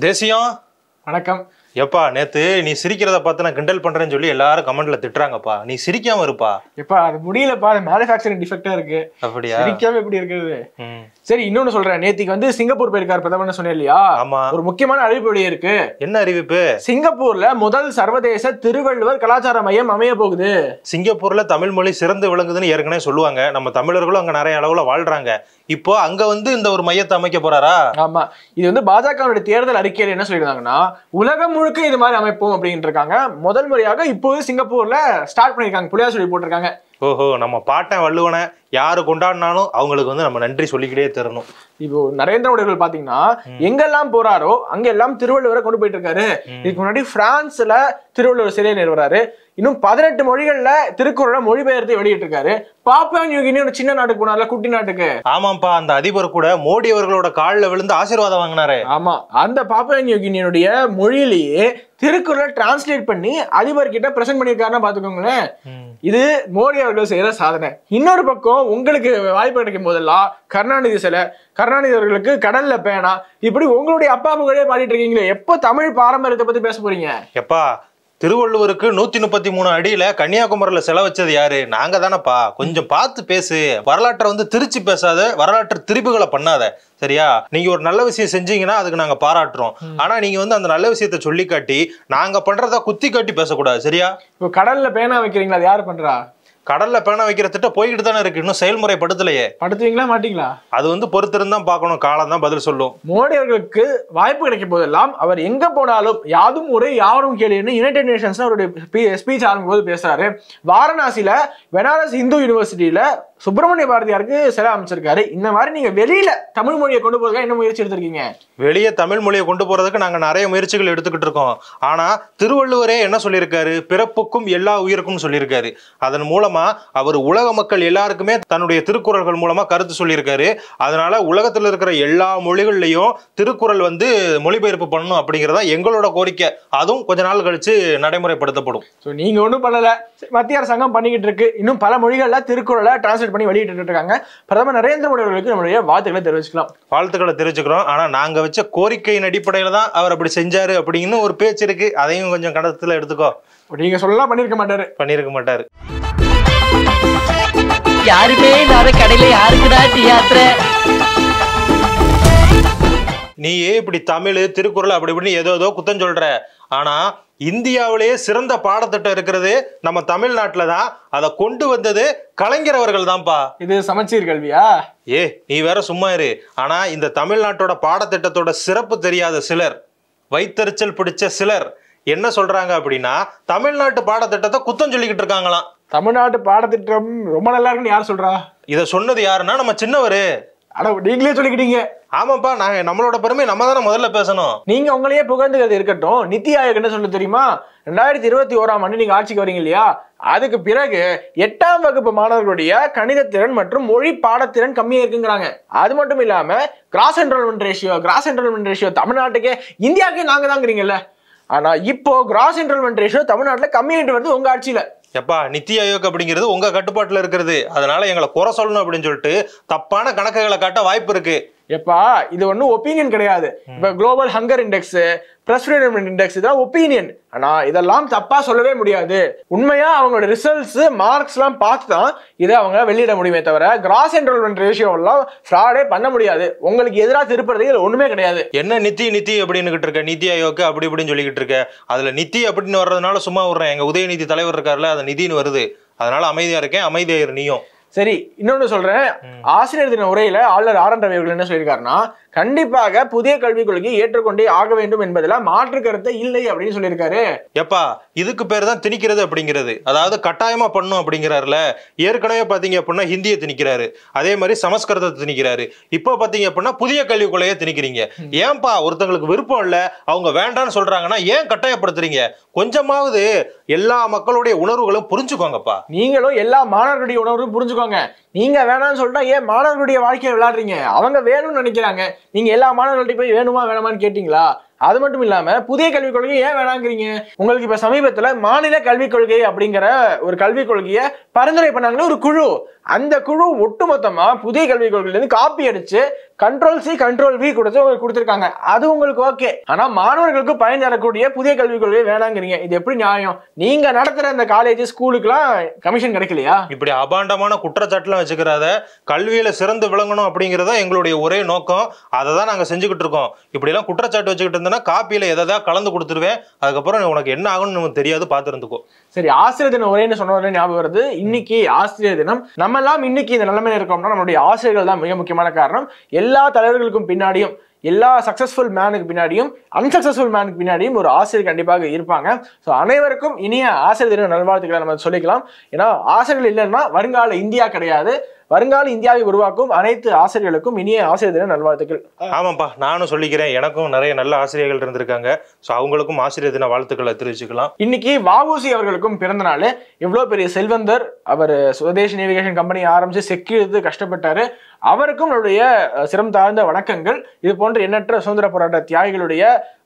தேசியம் வணக்கம். எப்பா நேத்து நீ சிரிக்கிறத பார்த்து நான் கிண்டல் பண்றேன்னு சொல்லி எல்லாரும் கமெண்ட்ல திட்டுறாங்கப்பா. நீ சிரிக்காம இருப்பா. எப்பா அது முடியலப்பா, அது மேனுஃபேக்சரிங் டிஃபெக்டா இருக்கு. அப்படியா? சிரிக்காம எப்படி இருக்குது? சரி, இன்னொன்னு சொல்றேன். நேத்திக்கு வந்து சிங்கப்பூர் போயிருக்காரு பிரதமர் சொன்னேன் இல்லையா? ஆமா. ஒரு முக்கியமான அறிவிப்பு வெளியே இருக்கு. என்ன அறிவிப்பு? சிங்கப்பூர்ல முதல் சர்வதேச திருவள்ளுவர் கலாச்சார மையம் அமைய போகுது. சிங்கப்பூர்ல தமிழ் மொழி சிறந்து விளங்குதுன்னு ஏற்கனவே சொல்லுவாங்க. நம்ம தமிழர்களும் அங்க நிறைய அளவுல வாழ்றாங்க. இப்போ அங்க வந்து இந்த ஒரு மையத்தை அமைக்க போறாரா? ஆமா. இது வந்து பாஜகவுடைய தேர்தல் அறிக்கையில என்ன சொல்லியிருந்தாங்கன்னா, உலகம் முழுக்க இது மாதிரி அமைப்போம் அப்படின்னு இருக்காங்க. முதல் முறையாக இப்போது சிங்கப்பூர்ல ஸ்டார்ட் பண்ணிருக்காங்க. புளியா சொல்லி போட்டிருக்காங்க. ஓஹோ, நம்ம பாட்டன் வள்ளுவனை யாரு கொண்டாடினாலும் அவங்களுக்கு வந்து நம்ம நன்றி சொல்லிக்கிட்டே தரணும். இப்போ நரேந்திர மோடி அவர்கள் பாத்தீங்கன்னா எங்கெல்லாம் போறாரோ அங்க எல்லாம் திருவள்ளுவரை கொண்டு போயிட்டு இருக்காரு. இதுக்கு முன்னாடி பிரான்ஸ்ல திருவள்ளுவர் சிலையை நிறுவறாரு. இன்னும் 18 மொழிகள்ல திருக்குறளை மொழிபெயர்த்து வெளியிட்டு இருக்காரு. பாப்புவா நியூகினி ஒரு சின்ன நாட்டுக்கு போனார்ல, குட்டி நாட்டுக்கு. ஆமாப்பா, அந்த அதிபர் கூட மோடி அவர்களோட காலில் விழுந்து ஆசீர்வாதம் வாங்கினாரு. ஆமா, அந்த பாப்புவா நியூகினியுடைய மொழியிலேயே திருக்குறளை டிரான்ஸ்லேட் பண்ணி அதிபர் கிட்ட பிரசன்ட் பண்ணிருக்காருன்னா பாத்துக்கோங்களேன். இது மோடி அவர்கள் செய்யற சாதனை. இன்னொரு பக்கம் உங்களுக்கு வாய்ப்பு கிடைக்கும் போதெல்லாம் கருணாநிதி சிலை, கருணாநிதி அவர்களுக்கு கடல்ல பேனா, இப்படி உங்களுடைய அப்பா புகழே பாடிட்டு இருக்கீங்களே, எப்போ தமிழ் பாரம்பரியத்தை பத்தி பேச போறீங்க? எப்பா, திருவள்ளுவருக்கு 133 அடியில கன்னியாகுமரியில செல வச்சது யாரு? நாங்க தானப்பா. கொஞ்சம் பார்த்து பேசு. வரலாற்றை வந்து திருச்சி பேசாத, வரலாற்று திரிப்புகளை பண்ணாத, சரியா? நீங்க ஒரு நல்ல விஷயம் செஞ்சீங்கன்னா அதுக்கு நாங்க பாராட்டுறோம். ஆனா நீங்க வந்து அந்த நல்ல விஷயத்த சொல்லி காட்டி நாங்க பண்றதா குத்தி காட்டி பேசக்கூடாது, சரியா? இப்போ கடல்ல பேனா வைக்கிறீங்களா? அது யாரு பண்றா? கடல்ல பேனா வைக்கிற திட்டம் போய்கிட்டு தானே இருக்கு. இன்னும் செயல்முறைப்படுத்தலையே. படுத்துவீங்களா மாட்டீங்களா? அது வந்து பொறுத்திருந்தான் பார்க்கணும். காலம் தான் பதில் சொல்லும். மோடி அவர்களுக்கு வாய்ப்பு கிடைக்கும் போதெல்லாம் அவர் எங்க போனாலும் யாதும் ஊரே யாவரும் கேளுன்னு யுனைடெட் நேஷன்ஸ் அவருடைய ஸ்பீச் ஆரம்பிக்கும் போது பேசுறாரு. வாரணாசியில பெனாரஸ் இந்து யூனிவர்சிட்டியில சுப்பிரமணிய பாரதியாருக்கு சிலை அமைச்சிருக்காரு. இந்த மாதிரி நீங்க வெளியில தமிழ் மொழியை கொண்டு போறதுக்கு என்ன முயற்சி எடுத்திருக்கீங்க? வெளியே தமிழ் மொழியை கொண்டு போறதுக்கு நாங்க நிறைய முயற்சிகள் எடுத்துக்கிட்டு இருக்கோம். ஆனா திருவள்ளுவரே என்ன சொல்லியிருக்காரு? பிறப்புக்கும் எல்லா உயிருக்கும் சொல்லியிருக்காரு. அதன் மூலமா அவர் உலக மக்கள் எல்லாருக்குமே தன்னுடைய திருக்குறள்கள் மூலமா கருத்து சொல்லியிருக்காரு. அதனால உலகத்தில் இருக்கிற எல்லா மொழிகள்லையும் திருக்குறள் வந்து மொழிபெயர்ப்பு பண்ணணும் அப்படிங்கிறதா எங்களோட கோரிக்கை. அதுவும் கொஞ்ச நாள் கழிச்சு நடைமுறைப்படுத்தப்படும். நீங்க ஒண்ணும் பண்ணல, மத்திய அரசாங்கம் பண்ணிக்கிட்டு இருக்கு. இன்னும் பல மொழிகள்ல திருக்குறளை டிரான்ஸ்லேட் பண்ணி வெளியிட்டு இருக்காங்க. பிரதமர் நரேந்திர மோடி அவர்களுக்கு நம்மளுடைய வாழ்த்துக்களை தெரிவிச்சுக்கலாம். வாழ்த்துக்களை தெரிவிச்சுக்கிறோம். ஆனா நாங்க வச்ச கோரிக்கையின் அடிப்படையில தான் அவர் அப்படி செஞ்சாரு அப்படின்னு ஒரு பேச்சு இருக்கு. அதையும் கொஞ்சம் கணத்துல எடுத்துக்கோ. நீங்க சொல்லலாம் பண்ணிருக்க மாட்டாரு. யாருமே இல்லாத கடையில யாருக்குடா தியாத்திர? நீயே இப்படி தமிழ் திருக்குறள் அப்படி இப்படின்னு ஏதோ குத்தம் சொல்ற. ஆனா இந்தியாவிலேயே சிறந்த பாடத்திட்டம் இருக்கிறது நம்ம தமிழ்நாட்டுல தான். அதை கொண்டு வந்தது கலைஞர் அவர்கள் தான்ப்பா. இது சமச்சீர் கல்வியா? நீ வேற சும்மா இரு. ஆனா இந்த தமிழ்நாட்டோட பாடத்திட்டத்தோட சிறப்பு தெரியாத சிலர், வைத்தறிச்சல் பிடிச்ச சிலர் என்ன சொல்றாங்க அப்படின்னா, தமிழ்நாட்டு பாடத்திட்டத்தை குத்தம் சொல்லிக்கிட்டு இருக்காங்களாம். தமிழ்நாட்டு பாடத்திட்டம் ரொம்ப நல்லா இருக்குன்னு யார் சொல்றா? இதை சொன்னது யாருன்னா நம்ம சின்னவரு. ஆனா நீங்களே சொல்லிக்கிட்டீங்க. ஆமாப்பா, நாங்க நம்மளோட பெருமை நம்ம தானே முதல்ல பேசணும். நீங்க உங்களையே புகழ்ந்துக்கிறது இருக்கட்டும். நித்தி ஆயோக் என்ன சொல்ல தெரியுமா? 2021ஆம் ஆண்டு நீங்க ஆட்சிக்கு வரீங்க இல்லையா, அதுக்கு பிறகு 8ஆம் வகுப்பு மாணவர்களுடைய கணிதத்திறன் மற்றும் மொழி பாடத்திறன் கம்மியா இருக்குங்கிறாங்க. அது மட்டும் இல்லாம கிராஸ் என்ரோல்மெண்ட் ரேஷியோ தமிழ்நாட்டுக்கே இந்தியாவுக்கே நாங்க தாங்கிறீங்கல்ல. ஆனா இப்போ கிராஸ் என்ரோல்மெண்ட் ரேஷியோ தமிழ்நாட்டுல கம்மியாயிட்டு வருது உங்க ஆட்சியில. எப்பா, நித்தி ஆயோக் அப்படிங்கிறது உங்க கட்டுப்பாட்டுல இருக்கிறது. அதனால எங்களை குறை சொல்லணும் அப்படின்னு சொல்லிட்டு தப்பான கணக்குகளை காட்ட வாய்ப்பு இருக்கு. எப்பா, இது ஒன்னும் ஒப்பீனியன் கிடையாது. இப்ப global hunger index, press freedom index இதெல்லாம் ஒப்பீனியன். ஆனா இதெல்லாம் தப்பா சொல்லவே முடியாது. உண்மையா அவங்களோட ரிசல்ட்ஸ் மார்க்ஸ் எல்லாம் பார்த்து தான் இதை அவங்க வெளியிட முடியுமே தவிர கிராஸ் என்ரோல்மெண்ட் ரேஷியோ எல்லாம் ஃப்ராடே பண்ண முடியாது. உங்களுக்கு எதிராக திருப்பறதுக்கு இதுல ஒண்ணுமே கிடையாது. என்ன நித்தி அப்படின்னு இருக்க, நித்தி ஆயோக் அப்படி இப்படின்னு சொல்லிக்கிட்டு இருக்க. அதுல நித்தி அப்படின்னு வர்றதுனால சும்மா விடுறேன். எங்க உதயநிதி தலைவர் இருக்காருல, அது நிதின்னு வருது. அதனால அமைதியா இருக்கேன். அமைதியாயிரு நீயும். சரி, இன்னொன்னு சொல்றேன். ஆசிரியர் தின உரையில ஆளுநர் ஆர் என் ரவி அவர்கள் என்ன சொல்லியிருக்காருன்னா, கண்டிப்பாக புதிய கல்விக் கொள்கையை ஏற்றுக்கொண்டே ஆக வேண்டும் என்பதில் மாற்று கருத்தை இல்லை அப்படின்னு சொல்லியிருக்காரு. எப்பா, இதுக்கு பேர் தான் திணிக்கிறது அப்படிங்கிறது. அதாவது கட்டாயமா பண்ணும் அப்படிங்கிறாருல. ஏற்கனவே பாத்தீங்க அப்படின்னா ஹிந்தியை திணிக்கிறாரு, அதே மாதிரி சமஸ்கிருதத்தை திணிக்கிறாரு. இப்போ பாத்தீங்க அப்படின்னா புதிய கல்விக் கொள்கையை திணிக்கிறீங்க. ஏன்பா, ஒருத்தங்களுக்கு விருப்பம் இல்ல, அவங்க வேண்டான்னு சொல்றாங்கன்னா ஏன் கட்டாயப்படுத்துறீங்க? கொஞ்சமாவது எல்லா மக்களுடைய உணர்வுகளும் புரிஞ்சுக்கோங்கப்பா. நீங்களும் எல்லா மாணவர்களுடைய உணர்வும் புரிஞ்சுக்கோங்க. நீங்க வேணாம்னு சொல்லிட்டா ஏன் மாணவர்களுடைய வாழ்க்கையை விளையாடுறீங்க? அவங்க வேணும்னு நினைக்கிறாங்க. நீங்க எல்லா மாணவர்கள்ட்ட போய் வேணுமா வேணாமான்னு கேட்டீங்களா? அது மட்டும் இல்லாம புதிய கல்விக் கொள்கை ஏன் வேணாங்கிறீங்க? உங்களுக்கு இப்ப சமீபத்துல மாநில கல்விக் கொள்கை அப்படிங்கிற ஒரு கல்விக் கொள்கையை பரிந்துரை பண்ணாங்களே ஒரு குழு, அந்த குழு ஒட்டுமொத்தமா புதிய கல்விக் கொள்கையிலிருந்து காப்பி அடிச்சு Ctrl+C Ctrl+V கொடுத்திருக்காங்க. அது உங்களுக்கு ஓகே. ஆனா மாணவர்களுக்கு பயன் தரக்கூடிய புதிய கல்விக் கொள்கை வேணாங்கிறீங்க. இது எப்படி நியாயம்? நீங்க நடத்துற இந்த காலேஜ் ஸ்கூலுக்குலாம் கமிஷன் கிடைக்கலையா? இப்படி அபாண்டமான குற்றச்சாட்டுலாம் வச்சுக்கிறாத, கல்வியில சிறந்து விளங்கணும் அப்படிங்கிறத எங்களுடைய ஒரே நோக்கம். அதை தான் நாங்க செஞ்சுக்கிட்டு இருக்கோம். இப்படி எல்லாம் குற்றச்சாட்டு வச்சுக்கிட்டு இருந்தோம்னா காப்பியில எதாவது கலந்து கொடுத்துருவேன். அதுக்கப்புறம் உனக்கு என்ன ஆகும்னு நமக்கு தெரியாது, பார்த்துருந்துக்கோ. சரி, ஆசிரியர் தினம் ஒரேன்னு சொன்ன உடனே ஞாபகம் வருது. இன்னைக்கு ஆசிரியர் தினம். நம்ம எல்லாம் இன்னைக்கு இந்த நிலைமையில இருக்கோம்னா நம்மளுடைய ஆசிரியர்கள் தான் மிக முக்கியமான காரணம். எல்லா தலைவர்களுக்கும் பின்னாடியும், எல்லா சக்சஸ்ஃபுல் மேனுக்கு பின்னாடியும், அன்சக்சஸ்ஃபுல் மேனுக்கு பின்னாடியும் ஒரு ஆசிரியர் கண்டிப்பாக இருப்பாங்க. ஸோ அனைவருக்கும் இனிய ஆசிரியர் தின நல்வாழ்த்துக்களை நம்ம சொல்லிக்கலாம். ஏன்னா ஆசிரியர்கள் இல்லைன்னா வருங்கால இந்தியா கிடையாது. வருங்கால இந்தியாவை உருவாக்கும் அனைத்து ஆசிரியர்களுக்கும் இனிய ஆசிரியர் தின நல்வாழ்த்துக்கள். ஆமாப்பா, நானும் சொல்லிக்கிறேன். எனக்கும் நிறைய நல்ல ஆசிரியர்கள் இருந்திருக்காங்க. ஸோ அவங்களுக்கும் ஆசிரியர் தின வாழ்த்துக்களை தெரிவிச்சுக்கலாம். இன்னைக்கு வ.உ.சி அவர்களுக்கும் பிறந்த நாள். இவ்வளவு பெரிய செல்வந்தர். அவர் சுதேஷ் நேவிகேஷன் கம்பெனி ஆரம்பிச்சு செக்யூரித்து கஷ்டப்பட்டாரு. அவருக்கும் நம்மளுடைய சிரம் தாழ்ந்த வணக்கங்கள். இது போன்ற எண்ணற்ற சுதந்திர போராட்ட தியாகிகளுடைய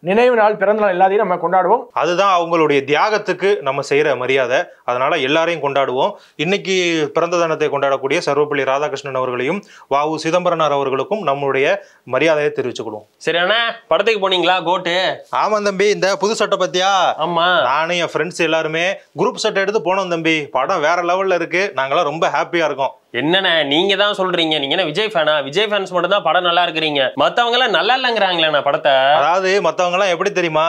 நினைவு நாள், பிறந்த நாள் எல்லாத்தையும் நம்ம கொண்டாடுவோம். அதுதான் அவங்களுடைய தியாகத்துக்கு நம்ம செய்யற மரியாதை. அதனால எல்லாரையும் கொண்டாடுவோம். இன்னைக்கு பிறந்த தினத்தை கொண்டாடக்கூடிய சர்வப்பள்ளி ராதாகிருஷ்ணன் அவர்களையும் வ.உ. சிதம்பரனார் அவர்களுக்கும் நம்மளுடைய மரியாதையை தெரிவிச்சுக்கணும். சரி அண்ணா, படத்துக்கு போனீங்களா? கோட்டு. ஆமா தம்பி, இந்த புது சட்டை பத்தியா? ஆமா, நானும் என் ஃப்ரெண்ட்ஸ் எல்லாருமே குரூப் சட்டை எடுத்து போனோம் தம்பி. படம் வேற லெவல்ல இருக்கு. நாங்களாம் ரொம்ப ஹாப்பியா இருக்கோம். என்னண்ணே நீங்க தான் சொல்றீங்க? நீங்க என்ன விஜய் ஃபேனா? விஜய் ஃபேன்ஸ் மட்டும் தான் படம் நல்லா இருக்கிறீங்க, மத்தவங்க எல்லாம் நல்லா இல்லங்கிறாங்களே படத்தை. அதாவது மத்தவங்க எல்லாம் எப்படி தெரியுமா,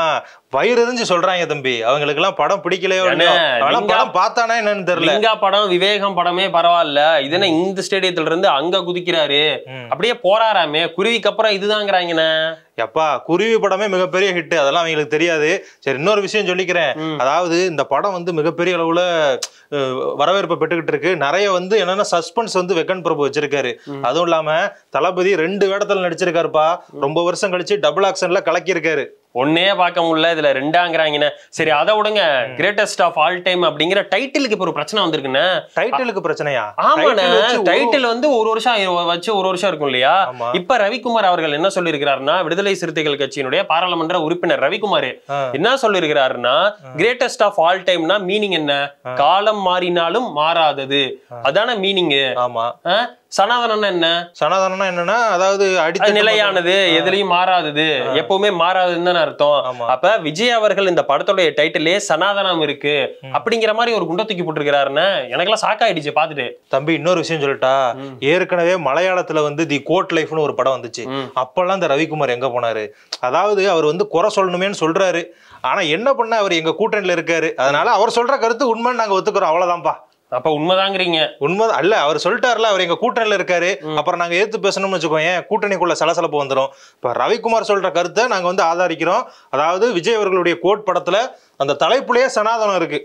வயிறு எரிஞ்சு சொல்றாங்க தம்பி. அவங்களுக்கு எல்லாம் படம் பிடிக்கலையோ, படம் பார்த்தானே என்னன்னு தெரியல. லிங்கா படம், விவேகம் படமே பரவாயில்ல. இது என்ன இந்த ஸ்டேடியத்துல இருந்து அங்க குதிக்கிறாரு, அப்படியே போறாராமே. குருவிக்கு அப்புறம் இதுதாங்கிறாங்கண்ணே. எப்பா, குருவி படமே மிகப்பெரிய ஹிட். அதெல்லாம் அவங்களுக்கு தெரியாது. சரி, இன்னொரு விஷயம் சொல்லிக்கிறேன். அதாவது இந்த படம் வந்து மிகப்பெரிய அளவுல வரவேற்பை பெற்றுக்கிட்டு இருக்கு. நிறைய வந்து என்னன்னா சஸ்பென்ஸ் வந்து வெங்கட் பிரபு வச்சிருக்காரு. அதுவும் இல்லாம தளபதி 2 வேடத்துல நடிச்சிருக்காருப்பா. ரொம்ப வருஷம் கழிச்சு டபுள் ஆக்ஷன்ல கலக்கி இருக்காரு. ஒன்னே பார்க்க முடியல, இதுல 2ஆங்கிறாங்கண்ணே. சரி அதை விடுங்க. கிரேட்டஸ்ட் ஆஃப் ஆல் டைம் அப்படிங்கிற டைட்டிலுக்கு இப்ப ஒரு பிரச்சனை வந்திருக்குண்ணே. டைட்டிலுக்கு பிரச்சனையா? ஆமாண்ணே, டைட்டில் வந்து ஒரு வருஷம் வச்சு ஒரு வருஷம் இருக்கும் இல்லையா? இப்ப ரவிக்குமார் அவர்கள் என்ன சொல்லி இருக்கிறாருன்னா, விடுதலை சிறுத்தைகள் கட்சியினுடைய பாராளுமன்ற உறுப்பினர் ரவிக்குமார் என்ன சொல்லி இருக்கிறாருன்னா, கிரேட்டஸ்ட் ஆஃப் ஆல் டைம்னா மீனிங் என்ன? காலம் மாறினாலும் மாறாதது, அதான மீனிங். ஆமா. சனாதனம் என்ன? சனாதனம் என்னன்னா, அதாவது நிலையானது, எதுலயும் மாறாதது, எப்பவுமே மாறாதுன்னு அர்த்தம். அப்ப விஜய் அவர்கள் இந்த படத்தோட டைட்டிலே சனாதனம் இருக்கு அப்படிங்கிற மாதிரி ஒரு குண்டை தூக்கி போட்டுருக்காருன்னு எனக்கெல்லாம் சாக்காயிடுச்சு பாத்துட்டு. தம்பி, இன்னொரு விஷயம் சொல்லட்டா? ஏற்கனவே மலையாளத்துல வந்து தி கோட் லைஃப்னு ஒரு படம் வந்துச்சு. அப்பெல்லாம் இந்த ரவிக்குமார் எங்க போனாரு? அதாவது அவர் வந்து குறை சொல்லணுமேன்னு சொல்றாரு. ஆனா என்ன பண்ண, அவர் எங்க கூட்டணியில இருக்காரு. அதனால அவர் சொல்ற கருத்து உண்மை, நாங்க ஒத்துக்கிறோம். அவ்வளவுதான்ப்பா. அப்ப உண்மைதாங்கிறீங்க? உண்மை அல்ல, அவர் சொல்லிட்டாருல, அவர் எங்க கூட்டணியில இருக்காரு. அப்புறம் நாங்க ஏத்து பேசணும்னு வச்சுக்கோங்க, கூட்டணிக்குள்ள சலசலப்பு வந்துடும். இப்ப ரவிக்குமார் சொல்ற கருத்தை நாங்க வந்து ஆதரிக்கிறோம். அதாவது விஜய் அவர்களுடைய கோட் படத்துல அந்த தலைப்புலயே சனாதனம் இருக்கு.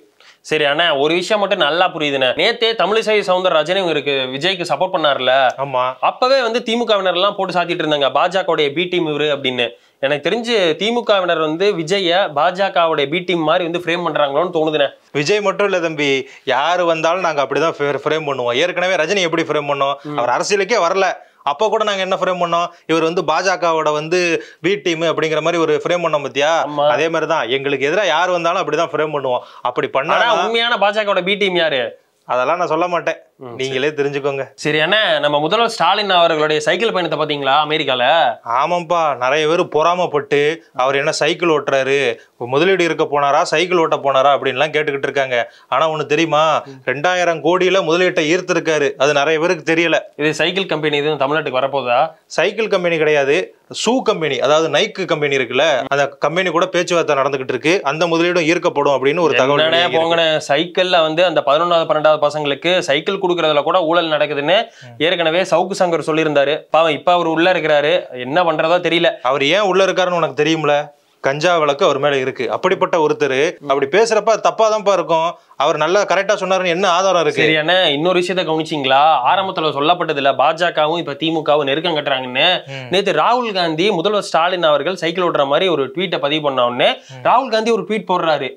சரி அண்ணா, ஒரு விஷயம் மட்டும் நல்லா புரியுதுண்ணே. நேத்தே தமிழிசை சவுந்தரராஜன் இவருக்கு விஜய்க்கு சப்போர்ட் பண்ணாருல. ஆமா. அப்பவே வந்து திமுகவினர் எல்லாம் போட்டு சாத்திட்டு இருந்தாங்க, பாஜகவுடைய பி டீம் இவரு அப்படின்னு. எனக்கு தெரிஞ்சு திமுகவினர் வந்து விஜய பாஜகவுடைய பி டீம் மாதிரி வந்து ஃப்ரேம் பண்றாங்களோன்னு தோணுதுண்ணே. விஜய் மட்டும் இல்ல தம்பி, யாரு வந்தாலும் நாங்க அப்படிதான் ஃப்ரேம் பண்ணுவோம். ஏற்கனவே ரஜினி எப்படி ஃப்ரேம் பண்ணோம்? அவர் அரசியலுக்கே வரல, அப்ப கூட நாங்க என்ன ஃப்ரேம் பண்ணோம்? இவர் வந்து பாஜகவோட வந்து பி டீம் அப்படிங்கிற மாதிரி ஒரு ஃப்ரேம் பண்ணோம் பத்தியா? அதே மாதிரிதான் எங்களுக்கு எதிராக யார் வந்தாலும் அப்படிதான் ஃப்ரேம் பண்ணுவோம். அப்படி பண்ணா உண்மையான பாஜகவோட பி டீம் யாரு? அதெல்லாம் நான் சொல்ல மாட்டேன், நீங்களே தெரிஞ்சுக்கோங்க. சரி அண்ணா, நம்ம முதல்வர் ஸ்டாலின் அவர்களுடைய சைக்கிள் பயணத்தை பாத்தீங்களா அமெரிக்கால? ஆமாப்பா, நிறைய பேர் பொறாமப்பட்டு அவர் என்ன சைக்கிள் ஓட்டுறாரு, முதலீடு இருக்க போனாரா, சைக்கிள் ஓட்ட போனாரா அப்படின்லாம் கேட்டுக்கிட்டு இருக்காங்க. ஆனா ஒண்ணு தெரியுமா, 2000 கோடியில முதலீட்டை ஈர்த்திருக்காரு. அது நிறைய பேருக்கு தெரியல. இது சைக்கிள் கம்பெனி இது தமிழ்நாட்டுக்கு வரப்போதா? சைக்கிள் கம்பெனி கிடையாது, ஷூ கம்பெனி. அதாவது நைக்கு கம்பெனி இருக்குல்ல, அந்த கம்பெனி கூட பேச்சுவார்த்தை நடந்துகிட்டு இருக்கு. அந்த முதலீடும் ஈர்க்கப்படும் அப்படின்னு ஒரு தகவல். போங்க, சைக்கிள்ல வந்து அந்த 11வது 12வது பசங்களுக்கு சைக்கிள் கொடுக்கறதுல கூட ஊழல் நடக்குதுன்னு ஏற்கனவே சவுக்கு சங்கர் சொல்லியிருந்தாரு. பாவம் இப்ப அவர் உள்ள இருக்கிறாரு, என்ன பண்றதோ தெரியல. அவர் ஏன் உள்ள இருக்காருன்னு உனக்கு தெரியும்ல? கஞ்சா வழக்கு அவர் மேல இருக்கு. அப்படிப்பட்ட ஒருத்தர் அப்படி பேசுறப்ப தப்பாதான்ப்பா இருக்கும். அவர் நல்லா கரெக்டா சொன்னாருன்னு என்ன ஆதாரம் இருக்கு? சரி அண்ணா, இன்னொரு விஷயத்த கவனிச்சிங்களா? ஆரம்பத்துல சொல்லப்பட்டதுல பாஜகவும் இப்ப திமுகவும் நெருக்கம் கட்டுறாங்கன்னு. நேத்து ராகுல் காந்தி முதல்வர் ஸ்டாலின் அவர்கள் சைக்கிள் ஓட்டுற மாதிரி ஒரு ட்வீட்டை பதிவு பண்ண உடனே ராகுல் காந்தி ஒரு ட்வீட் போடுறாரு.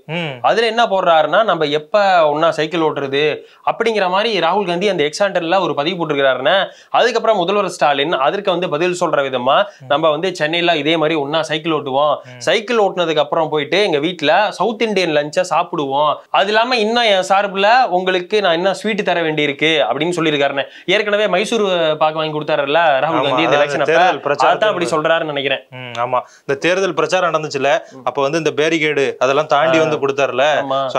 அதுல என்ன போடுறாருன்னா, நம்ம எப்ப ஒன்னா சைக்கிள் ஓட்டுறது அப்படிங்கிற மாதிரி ராகுல் காந்தி அந்த எக்ஸாண்டர்ல ஒரு பதிவு போட்டிருக்கிறாருன்னு. அதுக்கப்புறம் முதல்வர் ஸ்டாலின் அதற்கு வந்து பதில் சொல்ற விதமா, நம்ம வந்து சென்னையில இதே மாதிரி ஒன்னா சைக்கிள் ஓட்டுவோம், சைக்கிள் ஓட்டுனதுக்கு அப்புறம் போயிட்டு எங்க வீட்டுல சவுத் இந்தியன் லஞ்சா சாப்பிடுவோம், அது இல்லாம இன்னும் என் சார்புல உங்களுக்கு நான் என்ன ஸ்வீட் தர வேண்டி இருக்கு அப்படின்னு சொல்லியிருக்காருன்னு. ஏற்கனவே மைசூர் பாக்கு வாங்கி கொடுத்தாருல்ல ராகுல் காந்தி இந்த எலெக்ஷன் அதான் அப்படி சொல்றாருன்னு நினைக்கிறேன். ஆமா, இந்த தேர்தல் பிரச்சாரம் நடந்துச்சுல, அப்ப வந்து இந்த பேரிகேடு அதெல்லாம் தாண்டி வந்து கொடுத்தாருல,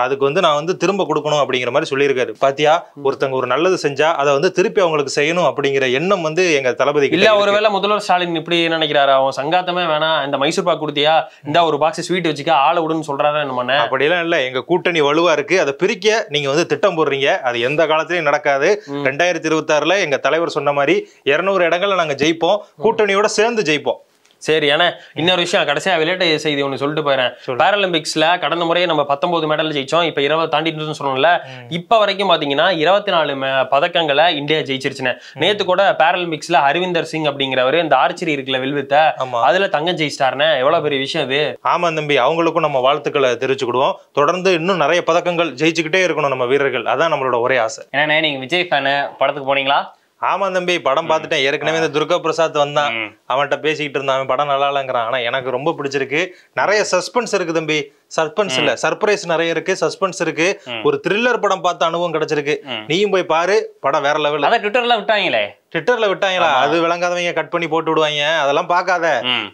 அதுக்கு வந்து நான் வந்து திரும்ப கொடுக்கணும் அப்படிங்கிற மாதிரி சொல்லியிருக்காரு. பாத்தியா, ஒருத்தங்க ஒரு நல்லது செஞ்சா அதை வந்து திருப்பி அவங்களுக்கு செய்யணும் அப்படிங்கிற எண்ணம் வந்து எங்க தளபதி இல்ல. ஒருவேளை முதல்வர் ஸ்டாலின் இப்படி நினைக்கிறாரு, அவன் சங்காத்தமே வேணாம், இந்த மைசூர் பாக்கு கொடுத்தியா, இந்த ஒரு பாக்ஸ் ஸ்வீட் வச்சுக்க ஆள விடுன்னு சொல்றாரு. என்ன அப்படியெல்லாம் இல்ல, எங்க கூட்டணி வலுவா இருக்கு, அதை பிரிக்க நீங்க வந்து திட்டம் போடுறீங்க, அது எந்த காலத்திலயும் நடக்காது. 2026 எங்க தலைவர் சொன்ன மாதிரி 200 இடங்கள்ல நாங்க ஜெயிப்போம், கூட்டணியோட சேர்ந்து ஜெயிப்போம். சரி, ஏன்னா இன்னொரு விஷயம் கடைசியா விளையாட்டு செய்தி ஒண்ணு சொல்லிட்டு போறேன். பாராலிம்பிக்ஸ்ல கடந்த முறையே நம்ம 19 மெடல் ஜெயிச்சோம், இப்ப 20 தாண்டிட்டு சொல்லணும்ல. இப்ப வரைக்கும் பாத்தீங்கன்னா 24 பதக்கங்களை இந்தியா ஜெயிச்சிருச்சுன்னு. நேத்து கூட பாராலிம்பிக்ஸ்ல ஹர்விந்தர் சிங் அப்படிங்கிறவரு இந்த ஆர்ச்சரி இருக்குல்ல, வில்வித்த, அதுல தங்கம் ஜெயிச்சிட்டாருன்னு. எவ்வளவு பெரிய விஷயம் அது. ஆமா தம்பி, அவங்களுக்கும் நம்ம வாழ்த்துக்களை தெரிவிச்சுக்கிடுவோம். தொடர்ந்து இன்னும் நிறைய பதக்கங்கள் ஜெயிச்சுக்கிட்டே இருக்கணும் நம்ம வீரர்கள், அதான் நம்மளோட ஒரே ஆசை. ஏன்னா நீங்க விஜய் ஃபேனு, படத்துக்கு போனீங்களா? ஆமா தம்பி, படம் பார்த்துட்டேன். ஏற்கனவே இந்த துர்கா பிரசாத் வந்தான், அவன்கிட்ட பேசிக்கிட்டு இருந்தான், படம் நல்லா இல்லைங்கிறான். ஆனா எனக்கு ரொம்ப பிடிச்சிருக்கு. நிறைய சஸ்பென்ஸ் இருக்கு தம்பி. சஸ்பென்ஸ் இல்ல, சர்ப்ரைஸ் நிறைய இருக்கு, சஸ்பென்ஸ் இருக்கு. ஒரு த்ரில்லர் படம் பார்த்த அனுபவம் கிடைச்சிருக்கு. நீயும் போய் பாரு, படம் வேற லெவல். அதான் ட்விட்டர்ல விட்டாங்களே. ட்விட்டர்ல விட்டாங்களா? அது விளங்காதவங்க கட் பண்ணி போட்டு விடுவாங்க, அதெல்லாம் பார்க்காத.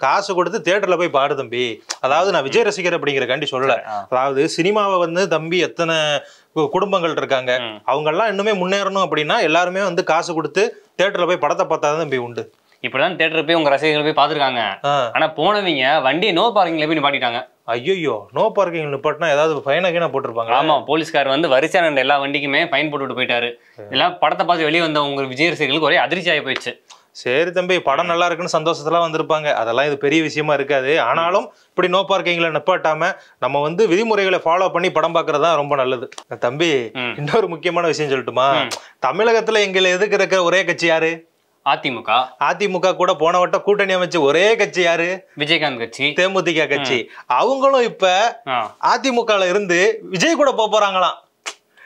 காசு கொடுத்து தியேட்டர்ல போய் பாரு தம்பி. அதாவது நான் விஜய் ரசிகர் அப்படிங்கிறக்காண்டி சொல்லல. அதாவது சினிமாவை வந்து தம்பி எத்தனை குடும்பங்கள் இருக்காங்க, அவங்க எல்லாம் இன்னுமே முன்னேறணும் அப்படின்னா எல்லாருமே வந்து காசு கொடுத்து தியேட்டர்ல போய் படத்தை பார்த்தாதான் தம்பி உண்டு. இப்படிதான் தியேட்டர் போய் உங்க ரசிகர்கள் போய் பாத்துருக்காங்க. ஆனா போனவங்க வண்டியை நோ பார்க்கிங்ல போய் நிப்பாட்டிட்டாங்க. ஐயோ, நோ பார்க்கிங் நிப்பாட்டினா ஏதாவது ஃபைனா கீனா போட்டிருப்பாங்க. ஆமா, போலீஸ்கார் வந்து வரிசையான எல்லா வண்டிக்குமே ஃபைன் போட்டுவிட்டு போயிட்டாரு. எல்லாம் படத்தை பார்த்து வெளியே வந்த உங்க விஜய் ரசிகர்களுக்கு ஒரே அதிர்ச்சி ஆகி போயிடுச்சு. சரி தம்பி, படம் நல்லா இருக்குன்னு சந்தோஷத்துல வந்திருப்பாங்க, அதெல்லாம் இது பெரிய விஷயமா இருக்காது. ஆனாலும் இப்படி நோ பார்க்கிங்ல நிப்பாட்டாம நம்ம வந்து விதிமுறைகளை ஃபாலோ பண்ணி படம் பார்க்கறதா ரொம்ப நல்லது தம்பி. இன்னொரு முக்கியமான விஷயம் சொல்லட்டுமா? தமிழகத்துல எங்களை எதுக்கு இருக்கிற ஒரே கட்சி யாரு? அதிமுக. அதிமுக கூட போன வட்டம் கூட்டணி அமைச்ச ஒரே கட்சி யாரு? விஜயகாந்த் கட்சி, தேமுதிக கட்சி. அவங்களும் இப்ப அதிமுகல இருந்து விஜய் கூட போறாங்களாம்.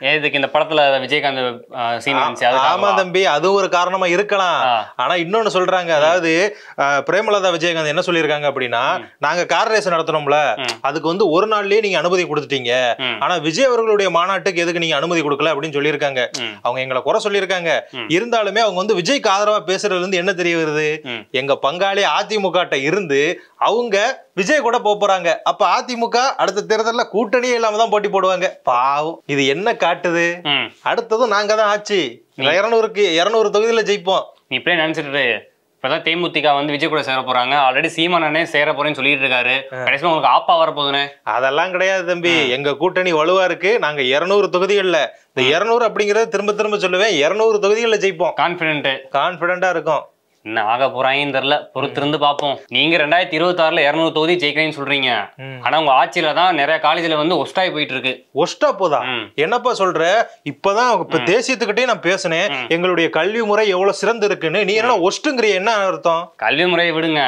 இதுக்கு இந்த படத்துல விஜயகாந்த் சீன் வந்துச்சு. ஆமா தம்பி, அது ஒரு காரணமா இருக்கலாம். ஆனா இன்னொன்னு சொல்றாங்க, அதாவது பிரேமலதா விஜயகாந்த் என்ன சொல்லியிருக்காங்க அப்படின்னா, நாங்க கார் ரேஸ் நடத்தணும்ல, அதுக்கு வந்து ஒரு நாள்லயே நீங்க அனுமதி கொடுத்துட்டீங்க, ஆனா விஜய் அவர்களுடைய மாநாட்டுக்கு எதுக்கு நீங்க அனுமதி கொடுக்கல அப்படின்னு சொல்லியிருக்காங்க. அவங்க எங்களை குறை சொல்லியிருக்காங்க. இருந்தாலுமே அவங்க வந்து விஜய்க்கு ஆதரவா பேசுறதுல இருந்து என்ன தெரிய வருது, எங்க பங்காளி அதிமுக இருந்து அவங்க விஜய் கூட போறாங்க. அப்ப அதிமுக அடுத்த தேர்தல்ல கூட்டணியே இல்லாம தான் போட்டி போடுவாங்க. பாவம், இது என்ன காட்டுது? அடுத்ததும் நாங்க தான் ஆச்சு, 200 தொகுதியில ஜெயிப்போம். நீ இப்படியே நினைச்சிட்டு இப்பதான் தேமுதிக வந்து விஜய் கூட சேர போறாங்க. ஆல்ரெடி சீமானே சேர போறேன்னு சொல்லிட்டு இருக்காரு. கடைசியா உங்களுக்கு ஆப்பா வர போதுனே. அதெல்லாம் கிடையாது தம்பி, எங்க கூட்டணி வலுவா இருக்கு. நாங்க 200 தொகுதிகள்ல, இந்த 200 அப்படிங்கறது திரும்ப திரும்ப சொல்லுவேன், 200 தொகுதிகள்ல ஜெயிப்போம். கான்பிடென்டா இருக்கும். என்ன ஆக போறாங்கன்னு தெரியல, பொறுத்திருந்து பாப்போம். நீங்க 2026ல 200 தொகுதி ஜெயிக்கிறேன்னு சொல்றீங்க. ஆனா உங்க ஆட்சியில தான் நிறைய காலேஜ்ல வந்து ஒஸ்டாய் போயிட்டு இருக்கு. ஒஸ்டா போதா? என்னப்பா சொல்ற? இப்பதான் இப்ப தேசியத்துக்கிட்டே நான் பேசினேன், எங்களுடைய கல்வி முறை எவ்வளவு சிறந்து இருக்குன்னு. நீ என்ன ஒஸ்ட்டுங்கிறிய? என்ன அர்த்தம்? கல்வி முறையை விடுங்க,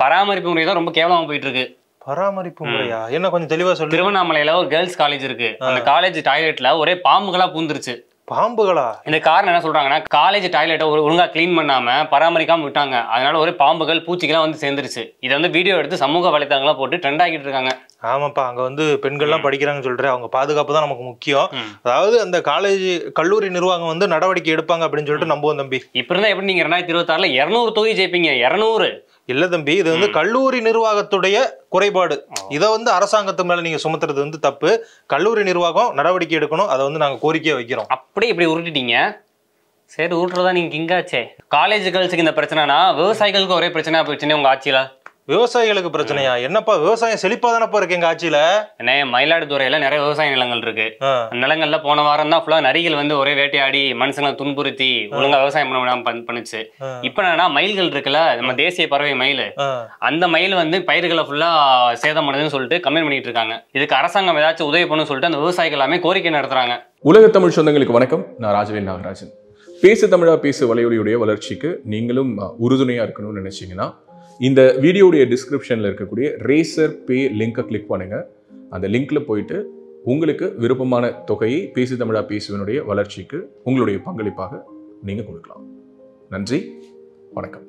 பராமரிப்பு முறை தான் ரொம்ப கேவலமா போயிட்டு இருக்கு. பராமரிப்பு முறையா? என்ன கொஞ்சம் தெளிவா சொல்லு. திருவண்ணாமலையில ஒரு கேர்ள்ஸ் காலேஜ் இருக்கு. அந்த காலேஜ் டாய்லெட்ல ஒரே பாம்புகளா பூந்துருச்சு. பாம்புகளா? இந்த காரணம் என்ன சொல்றாங்கன்னா, காலேஜ் டாய்லெட்டை ஒழுங்கா கிளீன் பண்ணாம பராமரிக்காம விட்டாங்க. அதனால ஒரு பாம்புகள் பூச்சிகள்லாம் வந்து சேர்ந்துருச்சு. இதை வந்து வீடியோ எடுத்து சமூக வலைத்தளங்களா போட்டு ட்ரெண்ட் ஆகிட்டு இருக்காங்க. ஆமாப்பா, அங்க வந்து பெண்கள்லாம் படிக்கிறாங்கன்னு சொல்றேன், அவங்க பாதுகாப்பு தான் நமக்கு முக்கியம். அதாவது அந்த காலேஜ் கல்லூரி நிர்வாகம் வந்து நடவடிக்கை எடுப்பாங்க அப்படின்னு சொல்லிட்டு நம்புவோம் தம்பி. இப்ப இருந்தா எப்படி நீங்க 2026ல 200 தொகுதி ஜெயிப்பீங்க? 200 இல்ல தம்பி, இது வந்து கல்லூரி நிர்வாகத்துடைய குறைபாடு. இதை வந்து அரசாங்கத்து மேல நீங்க சுமத்துறது வந்து தப்பு. கல்லூரி நிர்வாகம் நடவடிக்கை எடுக்கணும், அதை வந்து நாங்க கோரிக்கையை வைக்கிறோம். அப்படியே இப்படி உருட்டிட்டீங்க. சரி, உருட்டுறதா நீங்க கிங்காச்சே. காலேஜ் கேர்ள்ஸுக்கு இந்த பிரச்சனைனா விவசாயிகளுக்கு ஒரே பிரச்சனையா போயிடுச்சுன்னு உங்க ஆட்சியில. விவசாயிகளுக்கு பிரச்சனையா? என்னப்பா விவசாயம் செழிப்பா தானப்பா இருக்கு எங்க ஆட்சியில. என்ன, மயிலாடுதுறையில நிறைய விவசாய நிலங்கள் இருக்கு. நிலங்கள்ல போன வாரம் தான் ஃபுல்லா நரிகள் வந்து ஒரே வேட்டையாடி மனுஷங்களை துன்புறுத்தி ஒழுங்கா விவசாயம் பண்ண பண்ணுச்சு. இப்ப என்னன்னா, மயில்கள் இருக்குல்ல, நம்ம தேசிய பறவை மயில், அந்த மயில் வந்து பயிர்களை ஃபுல்லா சேதம் பண்ணுதுன்னு சொல்லிட்டு கம்ப்ளைண்ட் பண்ணிட்டு இருக்காங்க. இதுக்கு அரசாங்கம் ஏதாச்சும் உதவி பண்ணணும்னு சொல்லிட்டு அந்த விவசாயிகள் எல்லாமே கோரிக்கை நடத்துறாங்க. உலக தமிழ் சொந்தங்களுக்கு வணக்கம், நான் ராஜவேல் நாகராஜன். பேசு தமிழா பேசு வலையொலியுடைய வளர்ச்சிக்கு நீங்களும் உறுதுணையா இருக்கணும்னு நினைச்சீங்கன்னா, இந்த வீடியோடைய டிஸ்கிரிப்ஷனில் இருக்கக்கூடிய ரேசர் பே லிங்கை கிளிக் பண்ணுங்கள். அந்த லிங்க்ல போயிட்டு உங்களுக்கு விருப்பமான தொகையை பேசு தமிழா பேசுவனுடைய வளர்ச்சிக்கு உங்களுடைய பங்களிப்பாக நீங்கள் கொடுக்கலாம். நன்றி, வணக்கம்.